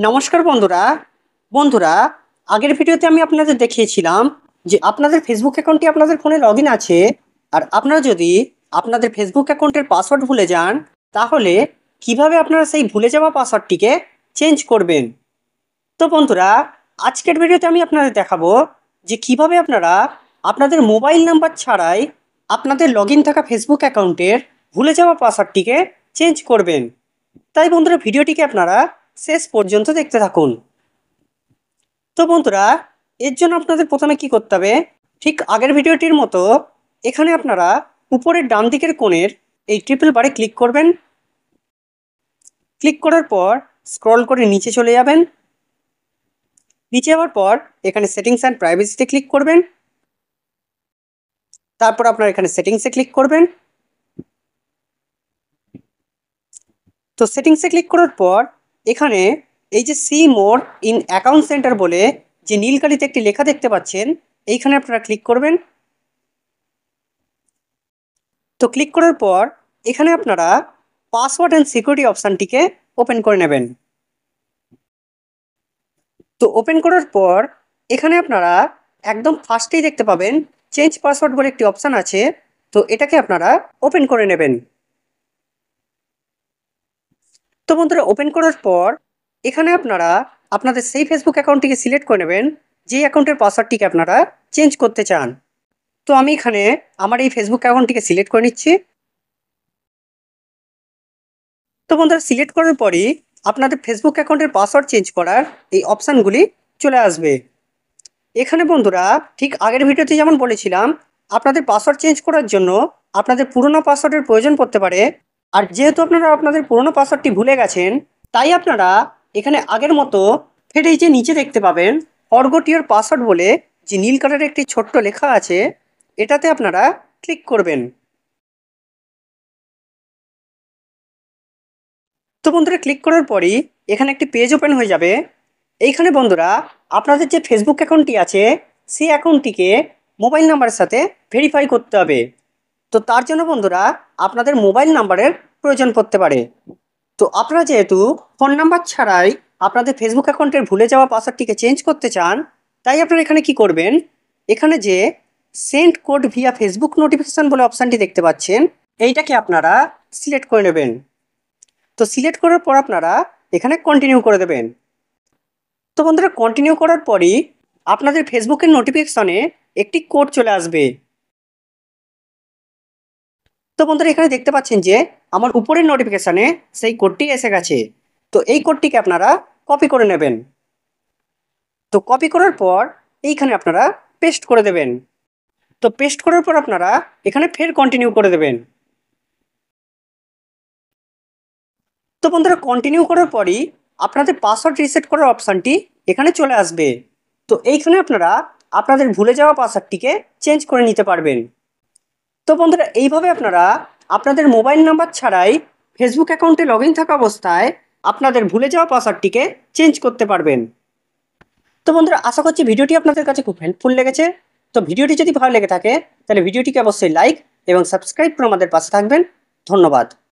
নমস্কার বন্ধুরা বন্ধুরা আগের ভিডিওতে আমি আপনাদের দেখিয়েছিলাম যে আপনাদের ফেসবুক অ্যাকাউন্টটি আপনাদের ফোনে লগইন আছে। আর আপনারা যদি আপনাদের ফেসবুক অ্যাকাউন্টের পাসওয়ার্ড ভুলে যান তাহলে কিভাবে আপনারা সেই ভুলে যাওয়া পাসওয়ার্ডটিকে চেঞ্জ করবেন। তো বন্ধুরা আজকের ভিডিওতে আমি আপনাদের দেখাবো যে কিভাবে আপনারা আপনাদের মোবাইল নাম্বার ছাড়াই আপনাদের লগইন থাকা ফেসবুক অ্যাকাউন্টের ভুলে যাওয়া পাসওয়ার্ডটিকে চেঞ্জ করবেন। তাই বন্ধুরা ভিডিওটিকে আপনারা শেষ পর্যন্ত দেখতে থাকুন। তো বন্ধুরা এর জন্য আপনাদের প্রথমে কি করতে হবে, ঠিক আগের ভিডিওটির মতো এখানে আপনারা উপরের ডান দিকের কোণের এই ট্রিপল বারে ক্লিক করবেন। ক্লিক করার পর স্ক্রল করে নিচে চলে যাবেন। নিচে যাওয়ার পর এখানে সেটিংস অ্যান্ড প্রাইভেসিতে ক্লিক করবেন। তারপর আপনারা এখানে সেটিংসে ক্লিক করবেন। তো সেটিংসে ক্লিক করার পর এখানে এই যে see more in account centre বলে যে নীল কালিতে একটি লেখা দেখতে পাচ্ছেন, এইখানে আপনারা ক্লিক করবেন। তো ক্লিক করার পর এখানে আপনারা পাসওয়ার্ড অ্যান্ড সিকিউরিটি অপশানটিকে ওপেন করে নেবেন। তো ওপেন করার পর এখানে আপনারা একদম ফার্স্টেই দেখতে পাবেন চেঞ্জ পাসওয়ার্ড বলে একটি অপশান আছে। তো এটাকে আপনারা ওপেন করে নেবেন। তো বন্ধুরা ওপেন করার পর এখানে আপনারা আপনাদের সেই ফেসবুক অ্যাকাউন্টটিকে সিলেক্ট করে নেবেন যেই অ্যাকাউন্টের পাসওয়ার্ডটিকে আপনারা চেঞ্জ করতে চান। তো আমি এখানে আমার এই ফেসবুক অ্যাকাউন্টটিকে সিলেক্ট করে নিচ্ছি। তো বন্ধুরা সিলেক্ট করার পরই আপনাদের ফেসবুক অ্যাকাউন্টের পাসওয়ার্ড চেঞ্জ করার এই অপশানগুলি চলে আসবে। এখানে বন্ধুরা ঠিক আগের ভিডিওতে যেমন বলেছিলাম আপনাদের পাসওয়ার্ড চেঞ্জ করার জন্য আপনাদের পুরনো পাসওয়ার্ডের প্রয়োজন পড়তে পারে। আর যেহেতু আপনারা আপনাদের পুরনো পাসওয়ার্ডটি ভুলে গেছেন তাই আপনারা এখানে আগের মতো ফের এই যে নিচে দেখতে পাবেন ফরগট ইওর পাসওয়ার্ড বলে যে নীল কালারের একটি ছোট্ট লেখা আছে, এটাতে আপনারা ক্লিক করবেন। তো বন্ধুরা ক্লিক করার পরই এখানে একটি পেজ ওপেন হয়ে যাবে। এইখানে বন্ধুরা আপনাদের যে ফেসবুক অ্যাকাউন্টটি আছে সেই অ্যাকাউন্টটিকে মোবাইল নাম্বারের সাথে ভেরিফাই করতে হবে। তো তার জন্য বন্ধুরা আপনাদের মোবাইল নাম্বারের প্রয়োজন পড়তে পারে। তো আপনারা যেহেতু ফোন নাম্বার ছাড়াই আপনাদের ফেসবুক অ্যাকাউন্টের ভুলে যাওয়া পাসওয়ার্ডটিকে চেঞ্জ করতে চান তাই আপনারা এখানে কি করবেন, এখানে যে send code Villa Facebook notification বলে অপশানটি দেখতে পাচ্ছেন এইটাকে আপনারা সিলেক্ট করে নেবেন। তো সিলেক্ট করার পর আপনারা এখানে কন্টিনিউ করে দেবেন। তো বন্ধুরা কন্টিনিউ করার পরই আপনাদের ফেসবুকের নোটিফিকেশনে একটি কোড চলে আসবে। তো বন্ধুরা এখানে দেখতে পাচ্ছেন যে আমার উপরের নোটিফিকেশানে সেই কোডটি এসে গেছে। তো এই কোডটিকে আপনারা কপি করে নেবেন। তো কপি করার পর এইখানে আপনারা পেস্ট করে দেবেন। তো পেস্ট করার পর আপনারা এখানে ফের কন্টিনিউ করে দেবেন। তো বন্ধুরা কন্টিনিউ করার পরই আপনাদের পাসওয়ার্ড রিসেট করার অপশানটি এখানে চলে আসবে। তো এইখানে আপনারা আপনাদের ভুলে যাওয়া পাসওয়ার্ডটিকে চেঞ্জ করে নিতে পারবেন। তো বন্ধুরা এইভাবে আপনারা আপনাদের মোবাইল নাম্বার ছাড়াই ফেসবুক অ্যাকাউন্টে লগ ইন থাকা অবস্থায় আপনাদের ভুলে যাওয়া পাসওয়ার্ডটিকে চেঞ্জ করতে পারবেন। তো বন্ধুরা আশা করছি ভিডিওটি আপনাদের কাছে খুব হেল্পফুল লেগেছে। তো ভিডিওটি যদি ভালো লেগে থাকে তাহলে ভিডিওটিকে অবশ্যই লাইক এবং সাবস্ক্রাইব করে আমাদের পাশে থাকবেন। ধন্যবাদ।